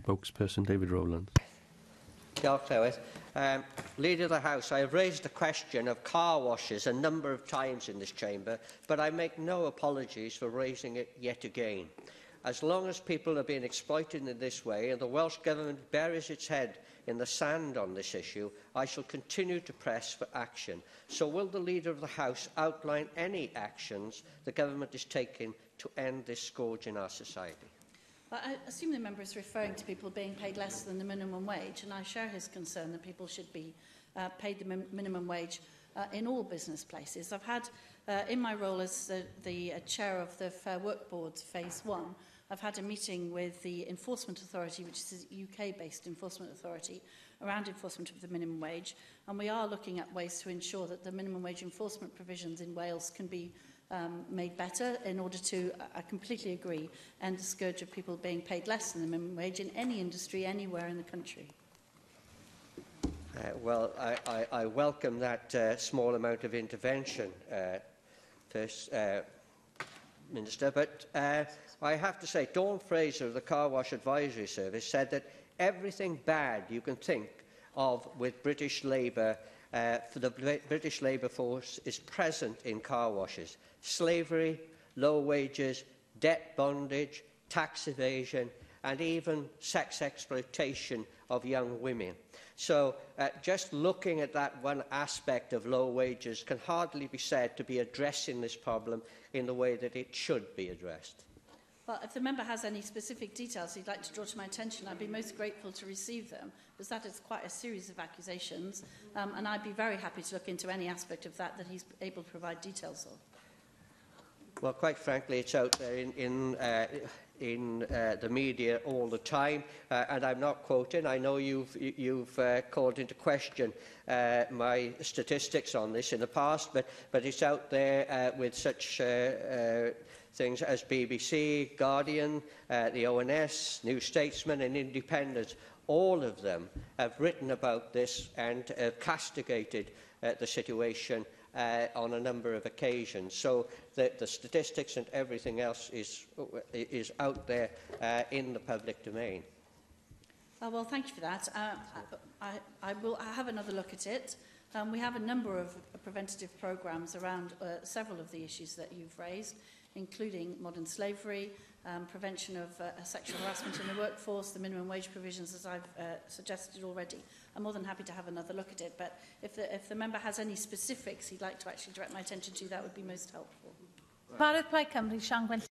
Spokesperson David Rowlands. Leader of the House, I have raised the question of car washes a number of times in this chamber, but I make no apologies for raising it yet again. As long as people are being exploited in this way and the Welsh Government buries its head in the sand on this issue, I shall continue to press for action. So will the Leader of the House outline any actions the Government is taking to end this scourge in our society? Well, I assume the member is referring to people being paid less than the minimum wage, and I share his concern that people should be paid the minimum wage in all business places. I've had, in my role as the chair of the Fair Work Board's Phase 1, I've had a meeting with the Enforcement Authority, which is a UK-based enforcement authority, around enforcement of the minimum wage, and we are looking at ways to ensure that the minimum wage enforcement provisions in Wales can be made better in order to, I completely agree, end the scourge of people being paid less than the minimum wage in any industry, anywhere in the country. Well, I welcome that small amount of intervention, First Minister, but I have to say, Dawn Fraser of the Car Wash Advisory Service said that everything bad you can think of with British Labour for the British labour force is present in car washes. Slavery, low wages, debt bondage, tax evasion, and even sex exploitation of young women. So just looking at that one aspect of low wages can hardly be said to be addressing this problem in the way that it should be addressed. Well, if the member has any specific details he'd like to draw to my attention, I'd be most grateful to receive them, because that is quite a series of accusations, and I'd be very happy to look into any aspect of that he's able to provide details of. Well, quite frankly, it's out there in the media all the time, and I'm not quoting. I know you've called into question my statistics on this in the past, but it's out there with such things as BBC, Guardian, the ONS, New Statesman and Independent. All of them have written about this and castigated the situation on a number of occasions. So the statistics and everything else is out there in the public domain. Well, thank you for that. I will have another look at it. We have a number of preventative programmes around several of the issues that you've raised, including modern slavery, prevention of sexual harassment in the workforce, the minimum wage provisions, as I've suggested already. I'm more than happy to have another look at it, but if the member has any specifics he'd like to actually direct my attention to, that would be most helpful. Barod Plaid Cymru, Sian Gwenllian.